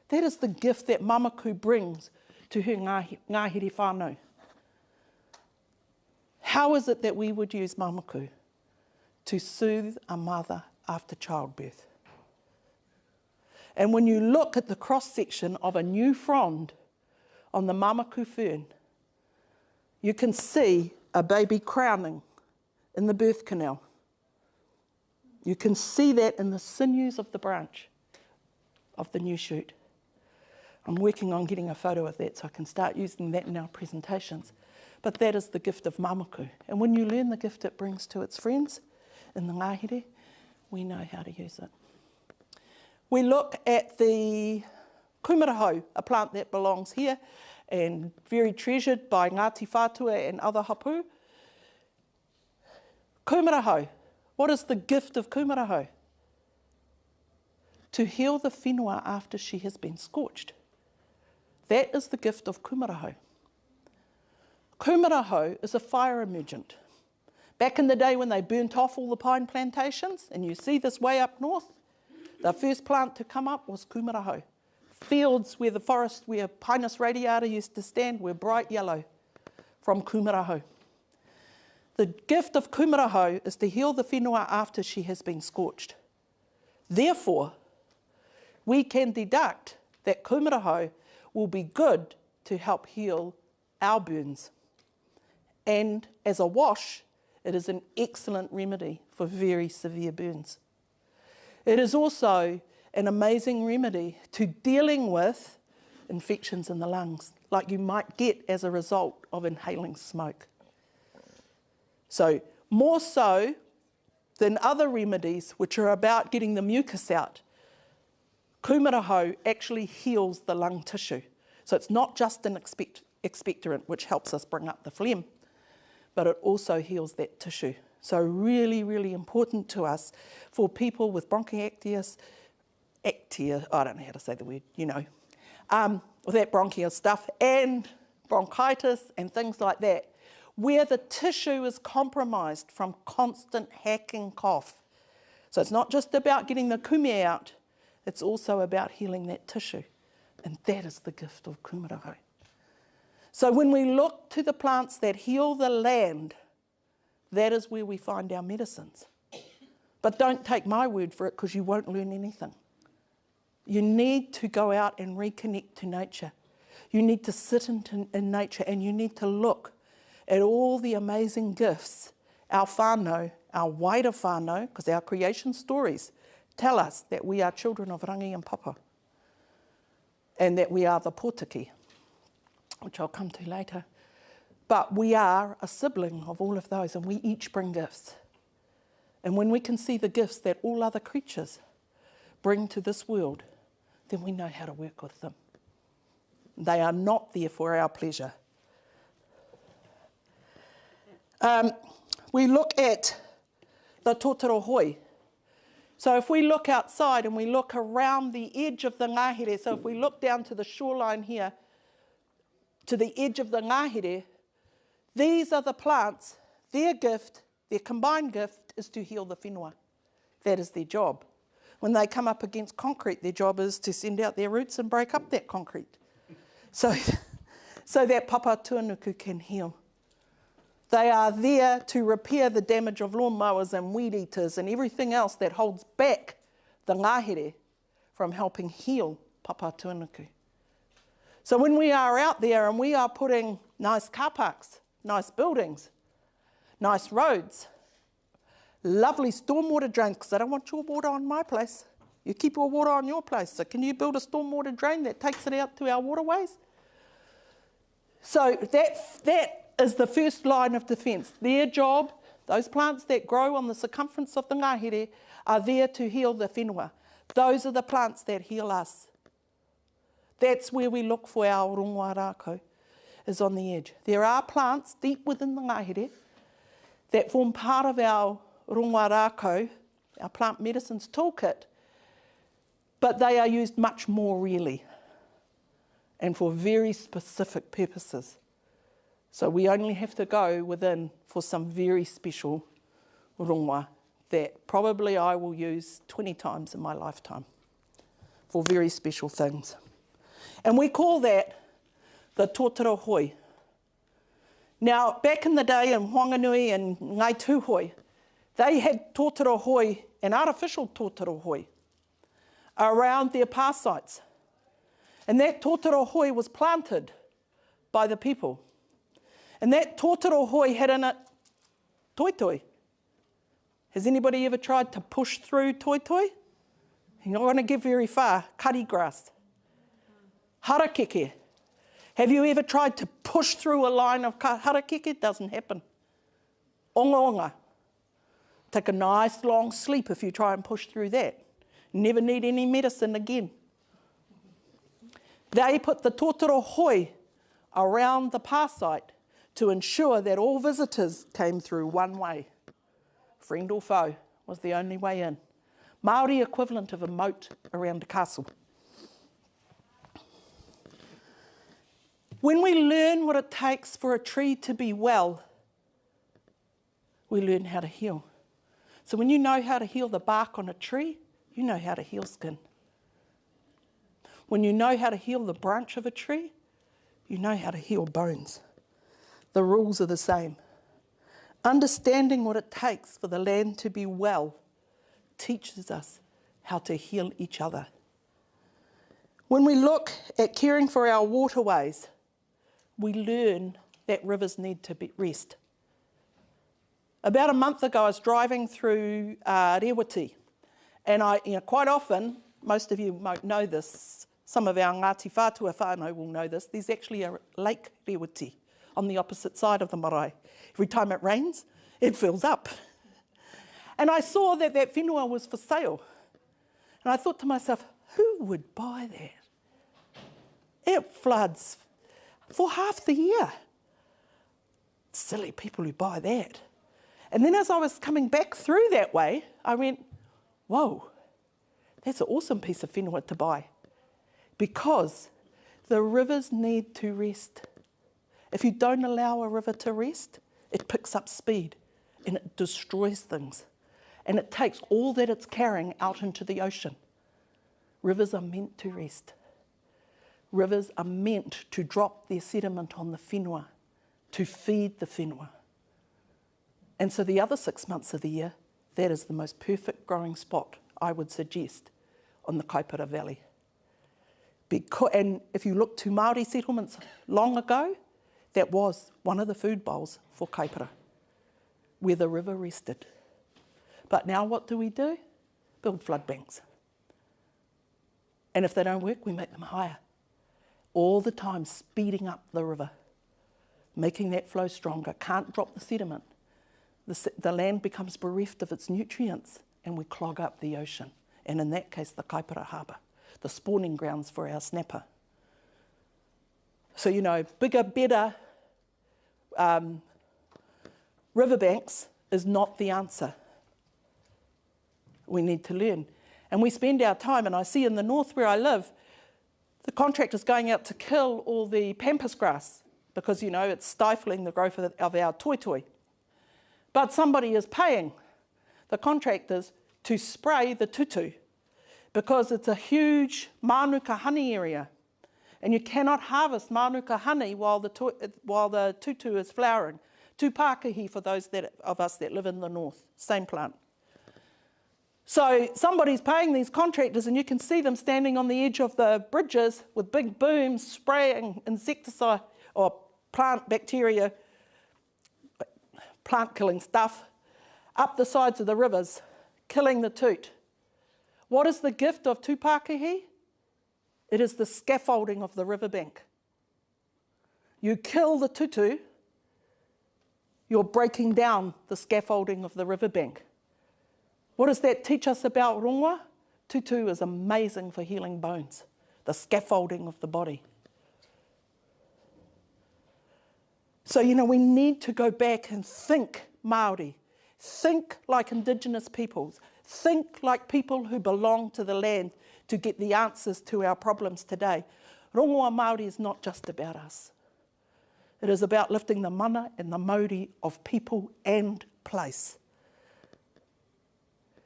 That is the gift that mamaku brings to her ngāhere whānau. How is it that we would use mamaku to soothe a mother after childbirth? And when you look at the cross-section of a new frond on the mamaku fern, you can see a baby crowning in the birth canal. You can see that in the sinews of the branch of the new shoot. I'm working on getting a photo of that so I can start using that in our presentations. But that is the gift of mamaku. And when you learn the gift it brings to its friends in the ngāhere, we know how to use it. We look at the kumarahau, a plant that belongs here and very treasured by Ngāti Whātua and other hapu. Kumarahau, what is the gift of kumarahau? To heal the whenua after she has been scorched. That is the gift of kumarahau. Kumarahau is a fire emergent. Back in the day when they burnt off all the pine plantations, and you see this way up north, the first plant to come up was kumarahau. fields where the forest, where Pinus radiata used to stand, were bright yellow from kumaraho. The gift of kumaraho is to heal the whenua after she has been scorched. Therefore, we can deduct that kumaraho will be good to help heal our burns. And as a wash, it is an excellent remedy for very severe burns. It is also an amazing remedy to dealing with infections in the lungs, like you might get as a result of inhaling smoke. So, more so than other remedies which are about getting the mucus out, kumaraho actually heals the lung tissue. So it's not just an expectorant which helps us bring up the phlegm, but it also heals that tissue. So really, really important to us for people with bronchiectasis, I don't know how to say the word, you know, that bronchial stuff, and bronchitis and things like that, where the tissue is compromised from constant hacking cough. So it's not just about getting the kume out, it's also about healing that tissue. And that is the gift of kumaraho. So when we look to the plants that heal the land, that is where we find our medicines. But don't take my word for it, because you won't learn anything. You need to go out and reconnect to nature. You need to sit in nature, and you need to look at all the amazing gifts our whānau, our wider whānau, because our creation stories tell us that we are children of Rangi and Papa, and that we are the Pōtiki, which I'll come to later. But we are a sibling of all of those, and we each bring gifts. And when we can see the gifts that all other creatures bring to this world, then we know how to work with them. They are not there for our pleasure. We look at the tōtaro hoi. So if we look outside and we look around the edge of the ngahere, so if we look down to the shoreline here, to the edge of the ngahere, these are the plants, their gift, their combined gift is to heal the whenua. That is their job. When they come up against concrete, their job is to send out their roots and break up that concrete. So that papa tuanuku can heal. They are there to repair the damage of lawnmowers and weed eaters and everything else that holds back the ngahere from helping heal papa tuanuku. So when we are out there and we are putting nice car parks, nice buildings, nice roads, lovely stormwater drains, because I don't want your water on my place. You keep your water on your place. So can you build a stormwater drain that takes it out to our waterways? So that is the first line of defence. Their job, those plants that grow on the circumference of the ngahere, are there to heal the whenua. Those are the plants that heal us. That's where we look for our rongoa rākau, is on the edge. There are plants deep within the ngahere that form part of our rongoa rākau, our plant medicines toolkit, but they are used much more rarely and for very specific purposes. So we only have to go within for some very special rongoa that probably I will use 20 times in my lifetime for very special things. And we call that the tōtaro hoi. Now, back in the day in Whanganui and Ngai Tūhoi, they had tōtaro hoi, an artificial tōtaro hoi, around their pā sites. And that tōtaro hoi was planted by the people. And that tōtaro hoi had in it toitoi. Has anybody ever tried to push through toitoi? You're not going to get very far. Kari grass. Harakeke. Have you ever tried to push through a line of harakeke? It doesn't happen. Onga onga. Take a nice long sleep if you try and push through that. Never need any medicine again. They put the tōtaro hoi around the pā site to ensure that all visitors came through one way. Friend or foe was the only way in. Māori equivalent of a moat around a castle. When we learn what it takes for a tree to be well, we learn how to heal. So when you know how to heal the bark on a tree, you know how to heal skin. When you know how to heal the branch of a tree, you know how to heal bones. The rules are the same. Understanding what it takes for the land to be well teaches us how to heal each other. When we look at caring for our waterways, we learn that rivers need to rest. About a month ago, I was driving through Rewati, and quite often, most of you won't know this, some of our Ngāti Whātua whānau will know this, there's actually a lake Rewati on the opposite side of the marae. Every time it rains, it fills up. And I saw that that whenua was for sale. And I thought to myself, who would buy that? It floods for half the year. Silly people who buy that. And then as I was coming back through that way, I went, whoa, that's an awesome piece of whenua to buy. Because the rivers need to rest. If you don't allow a river to rest, it picks up speed and it destroys things. And it takes all that it's carrying out into the ocean. Rivers are meant to rest. Rivers are meant to drop their sediment on the whenua, to feed the whenua. And so the other 6 months of the year, that is the most perfect growing spot, I would suggest, on the Kaipara Valley. And if you look to Māori settlements long ago, that was one of the food bowls for Kaipara, where the river rested. But now what do? Build flood banks. And if they don't work, we make them higher. All the time speeding up the river, making that flow stronger. Can't drop the sediment. The land becomes bereft of its nutrients and we clog up the ocean. And in that case, the Kaipara Harbour, the spawning grounds for our snapper. So, bigger, better riverbanks is not the answer. We need to learn. And we spend our time, and I see in the north where I live, the contractor's going out to kill all the pampas grass because, it's stifling the growth of our toitoi. But somebody is paying the contractors to spray the tutu because it's a huge manuka honey area. And you cannot harvest manuka honey while the tutu is flowering. Tupakahi for those of us that live in the north, same plant. So somebody's paying these contractors and you can see them standing on the edge of the bridges with big booms spraying insecticide or plant bacteria, plant killing stuff up the sides of the rivers, killing the toot. What is the gift of tupakahi? It is the scaffolding of the riverbank. You kill the tutu, you're breaking down the scaffolding of the riverbank. What does that teach us about rongoa? Tutu is amazing for healing bones, the scaffolding of the body. So, we need to go back and think Māori, think like Indigenous peoples, think like people who belong to the land to get the answers to our problems today. Rongoa Māori is not just about us. It is about lifting the mana and the mauri of people and place.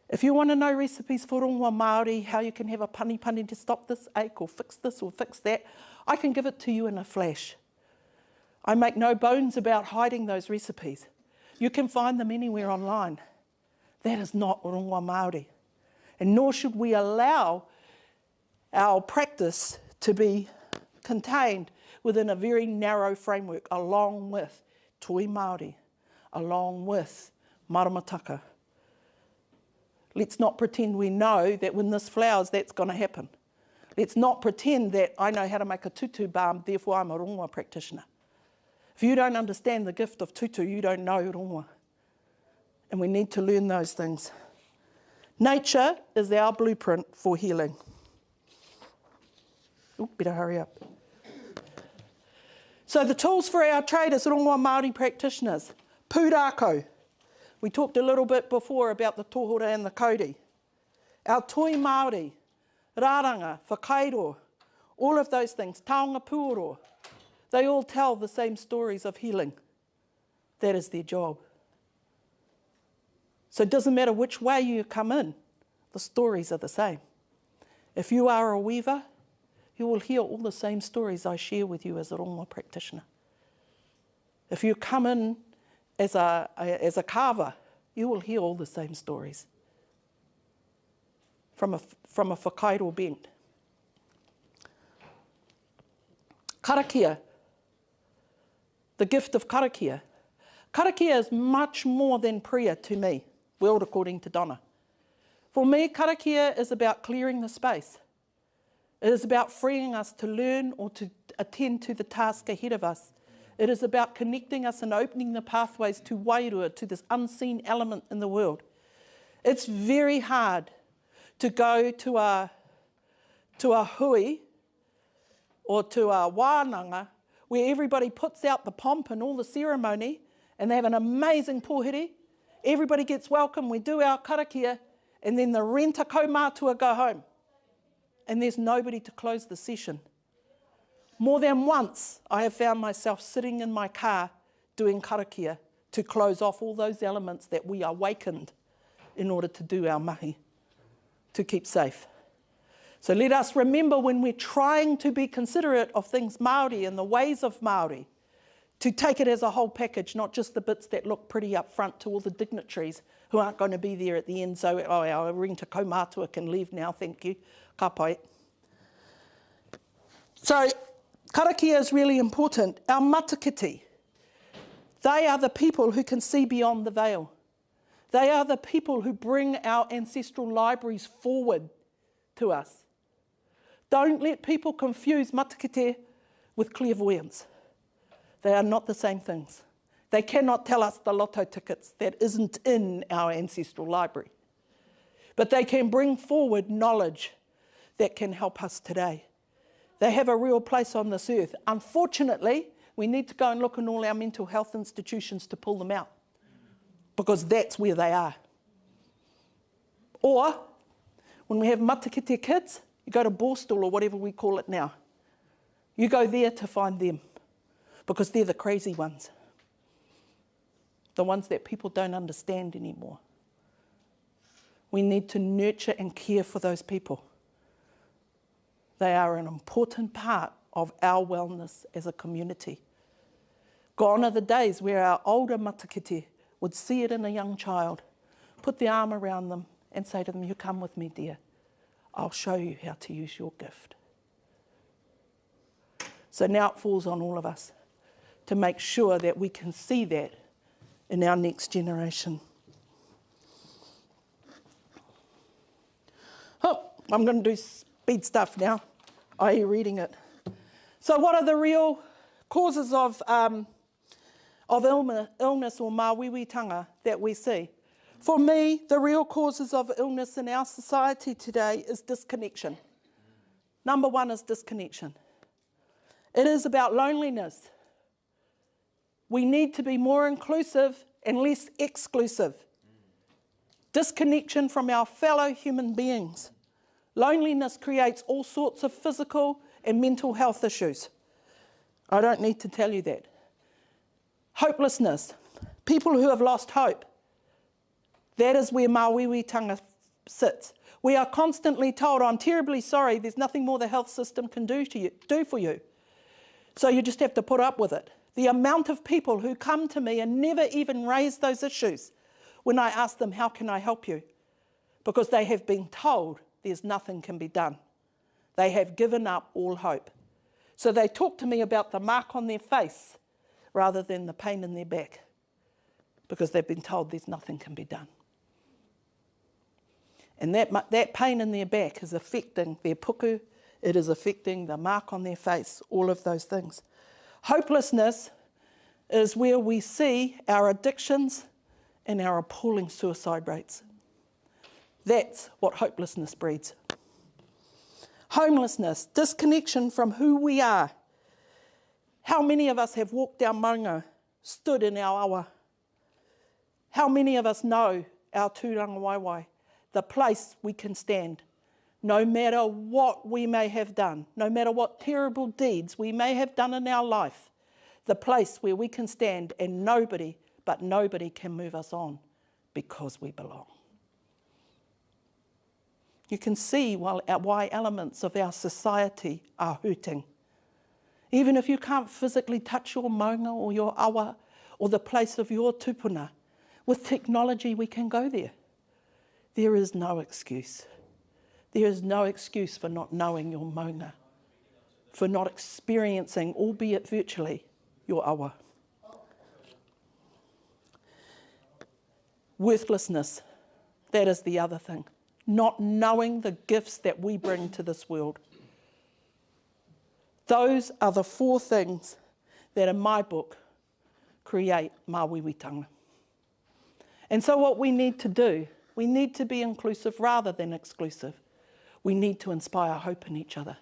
If you want to know recipes for rongoa Māori, how you can have a pani to stop this ache or fix that, I can give it to you in a flash. I make no bones about hiding those recipes. You can find them anywhere online. That is not rongoa Māori. And nor should we allow our practice to be contained within a very narrow framework, along with toi Māori, along with maramataka. Let's not pretend we know that when this flowers, that's going to happen. Let's not pretend that I know how to make a tutu balm, therefore I'm a rongoa practitioner. If you don't understand the gift of tutu, you don't know rongoa. And we need to learn those things. Nature is our blueprint for healing. Oh, better hurry up. So the tools for our trade as rongoa Māori practitioners. Pūrākau. We talked a little bit before about the tohora and the kauri. Our toi Māori, rāranga, whakairo, all of those things, taonga puoro, they all tell the same stories of healing. That is their job. So it doesn't matter which way you come in, the stories are the same. If you are a weaver, you will hear all the same stories I share with you as a rongoa practitioner. If you come in as a carver, you will hear all the same stories from a whakairo bent. Karakia, the gift of karakia. Karakia is much more than prayer to me, world according to Donna. For me, karakia is about clearing the space. It is about freeing us to learn or to attend to the task ahead of us. It is about connecting us and opening the pathways to wairua, to this unseen element in the world. It's very hard to go to a hui or to a wānanga where everybody puts out the pomp and all the ceremony and they have an amazing pōhiri. Everybody gets welcome, we do our karakia, and then the renta kaumātua go home. And there's nobody to close the session. More than once, I have found myself sitting in my car doing karakia to close off all those elements that we awakened in order to do our mahi, to keep safe. So let us remember when we're trying to be considerate of things Māori and the ways of Māori, to take it as a whole package, not just the bits that look pretty up front to all the dignitaries who aren't going to be there at the end, so our renta kaumātua can leave now, thank you. Ka pai. So, karakia is really important. Our matakiti, they are the people who can see beyond the veil. They are the people who bring our ancestral libraries forward to us. Don't let people confuse matakite with clairvoyance. They are not the same things. They cannot tell us the lotto tickets that isn't in our ancestral library. But they can bring forward knowledge that can help us today. They have a real place on this earth. Unfortunately, we need to go and look in all our mental health institutions to pull them out, because that's where they are. Or, when we have matakite kids, you go to Borstal or whatever we call it now. You go there to find them, because they're the crazy ones. The ones that people don't understand anymore. We need to nurture and care for those people. They are an important part of our wellness as a community. Gone are the days where our older matakite would see it in a young child, put the arm around them and say to them, you come with me, dear. I'll show you how to use your gift. So now it falls on all of us to make sure that we can see that in our next generation. Oh, I'm going to do speed stuff now, i.e. reading it. So what are the real causes of illness or māwiwitanga that we see? For me, the real causes of illness in our society today is disconnection. Number one is disconnection. It is about loneliness. We need to be more inclusive and less exclusive. Disconnection from our fellow human beings. Loneliness creates all sorts of physical and mental health issues. I don't need to tell you that. Hopelessness. People who have lost hope. That is where māwiwitanga sits. We are constantly told, I'm terribly sorry, there's nothing more the health system can do for you. So you just have to put up with it. The amount of people who come to me and never even raise those issues when I ask them, how can I help you? Because they have been told there's nothing can be done. They have given up all hope. So they talk to me about the mark on their face rather than the pain in their back, because they've been told there's nothing can be done. And that pain in their back is affecting their puku, it is affecting the mark on their face, all of those things. Hopelessness is where we see our addictions and our appalling suicide rates. That's what hopelessness breeds. Homelessness, disconnection from who we are. How many of us have walked down Maunga, stood in our awa? How many of us know our tūranga waiwai, the place we can stand, no matter what we may have done, no matter what terrible deeds we may have done in our life, the place where we can stand and nobody can move us on because we belong. You can see why elements of our society are hurting. Even if you can't physically touch your maunga or your awa or the place of your tupuna, with technology we can go there. There is no excuse. There is no excuse for not knowing your maunga, for not experiencing, albeit virtually, your awa. Worthlessness, that is the other thing. Not knowing the gifts that we bring to this world. Those are the 4 things that in my book create mawewitanga. And so what we need to do, we need to be inclusive rather than exclusive. We need to inspire hope in each other.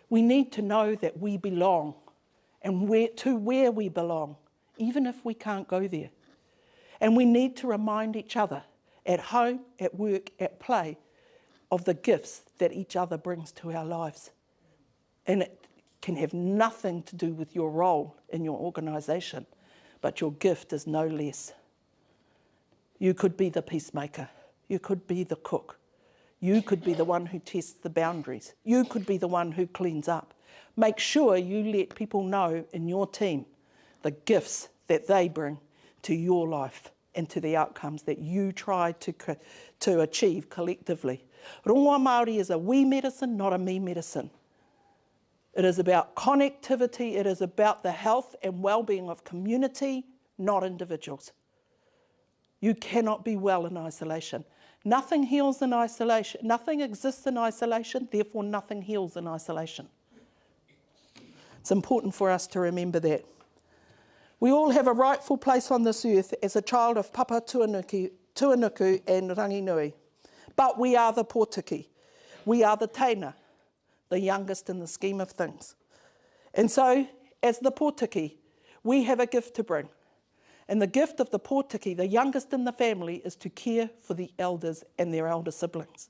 We need to know that we belong and where we belong, even if we can't go there. And we need to remind each other at home, at work, at play, of the gifts that each other brings to our lives. And it can have nothing to do with your role in your organisation, but your gift is no less. You could be the peacemaker. You could be the cook. You could be the one who tests the boundaries. You could be the one who cleans up. Make sure you let people know in your team the gifts that they bring to your life and to the outcomes that you try to achieve collectively. Rongoa Māori is a we medicine, not a me medicine. It is about connectivity. It is about the health and well-being of community, not individuals. You cannot be well in isolation. Nothing heals in isolation. Nothing exists in isolation, therefore nothing heals in isolation. It's important for us to remember that. We all have a rightful place on this earth as a child of Papa Tuanuku and Ranginui. But we are the Pōtiki. We are the Teina, the youngest in the scheme of things. And so, as the Pōtiki, we have a gift to bring. And the gift of the Pōtiki, the youngest in the family, is to care for the elders and their elder siblings.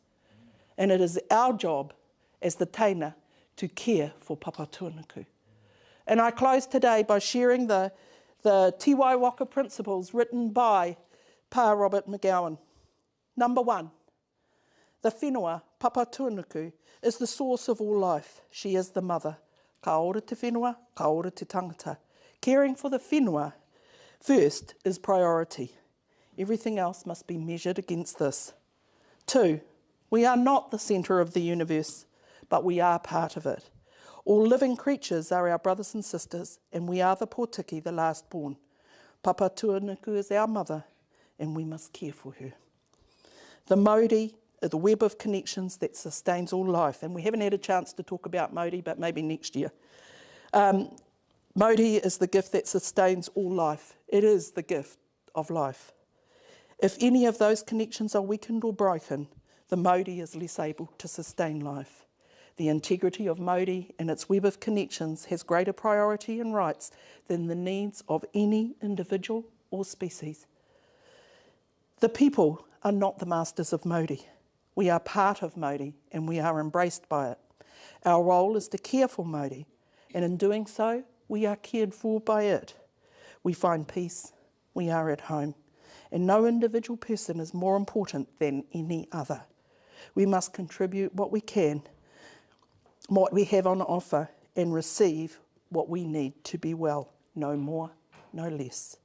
And it is our job as the Teina to care for Papa Tuanuku. And I close today by sharing the Tiwai Waka principles written by Pa Robert McGowan. Number 1, the whenua, Papa Tuanuku, is the source of all life. She is the mother. Ka ora te whenua, ka ora te tangata. Caring for the whenua first is priority. Everything else must be measured against this. 2, we are not the centre of the universe, but we are part of it. All living creatures are our brothers and sisters, and we are the Pōtiki, the last born. Papa Tuanuku is our mother, and we must care for her. The Māori are the web of connections that sustains all life, and we haven't had a chance to talk about Māori, but maybe next year. Māori is the gift that sustains all life. It is the gift of life. If any of those connections are weakened or broken, the Māori is less able to sustain life. The integrity of Māori and its web of connections has greater priority and rights than the needs of any individual or species. The people are not the masters of Māori. We are part of Māori and we are embraced by it. Our role is to care for Māori, and in doing so, we are cared for by it. We find peace, we are at home, and no individual person is more important than any other. We must contribute what we can, what we have on offer, and receive what we need to be well, no more, no less.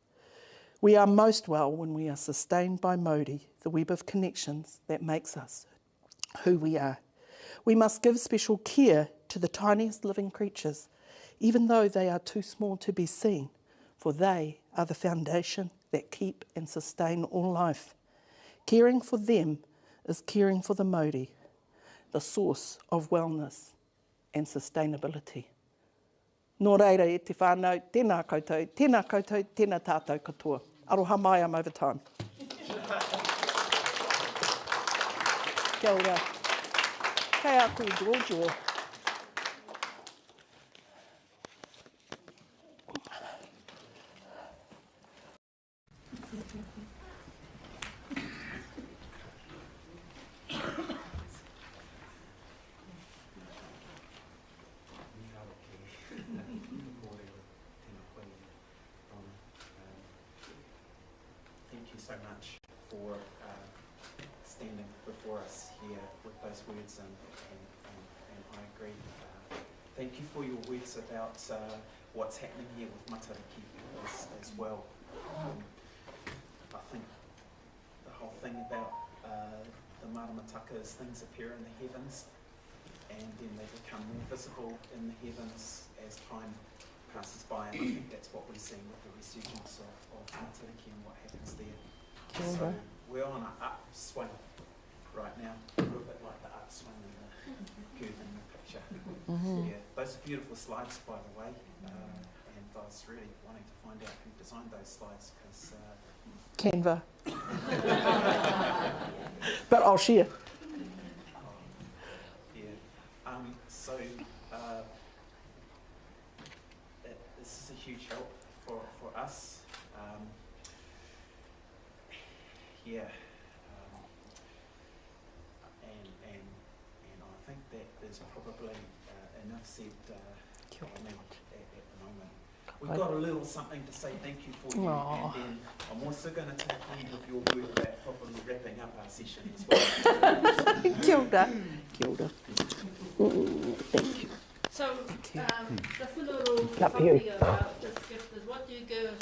We are most well when we are sustained by Māori, the web of connections that makes us who we are. We must give special care to the tiniest living creatures, even though they are too small to be seen, for they are the foundation that keep and sustain all life. Caring for them is caring for the Māori, the source of wellness and sustainability. Nō reira e te whānau, tēnā koutou, tēnā tātou katoa. Aroha mai, I'm over time. Kia ora. Kei atu Georgia. Thank you so much for standing before us here with those words, and I agree. Thank you for your words about what's happening here with Matariki as well. I think the whole thing about the Maramataka is things appear in the heavens and then they become more visible in the heavens as time passes by, and I think that's what we're seeing with the resurgence of Matariki and what happens there. So we're on an upswing right now, a little bit like the upswing in the curve in the picture. Yeah, those are beautiful slides, by the way, and I was really wanting to find out who designed those slides, because Canva. But I'll share. So this is a huge help for us. And I think that there's probably enough said at the moment. We've got a little something to say thank you for you, and then I'm also going to take lead of your word about probably wrapping up our session as well. Kia ora. Kia ora. Thank you. So, just a little copy about this gift is what do you give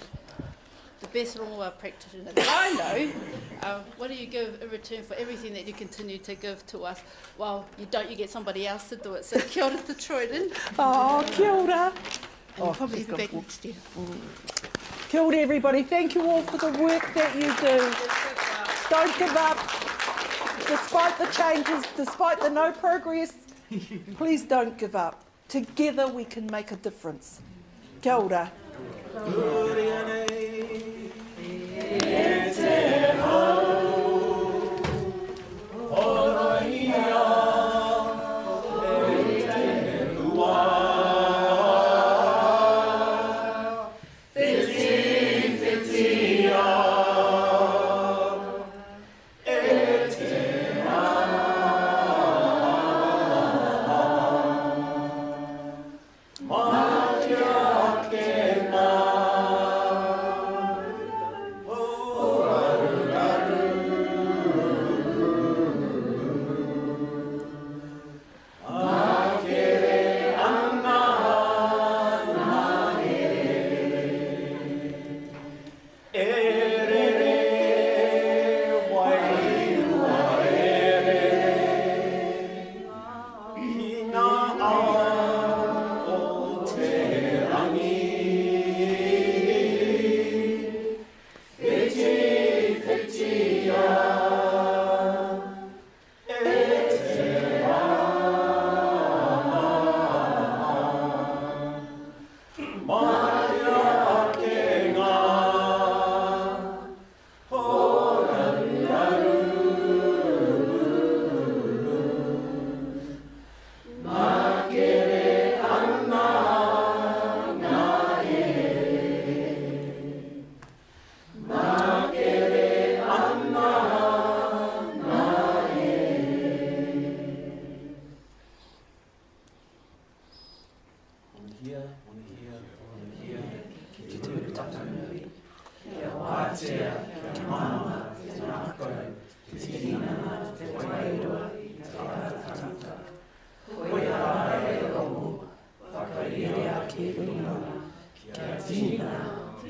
the best rongoa practitioner that I know? What do you give in return for everything that you continue to give to us? Well, you get somebody else to do it. So kia ora to Troy then. Oh, kia ora. And you'll probably be back next year. Kia ora, everybody. Thank you all for the work that you do. Don't give up. Despite the changes, despite the no progress, please don't give up. Together we can make a difference. Kia ora.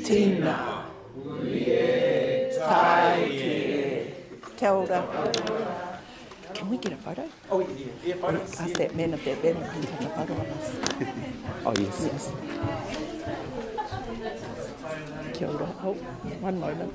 Tina. Kia ora. Can we get a photo? Oh, yeah, photos. Ask that man of that banner can take a photo of us. Oh, yes. Kia ora. Oh, one moment.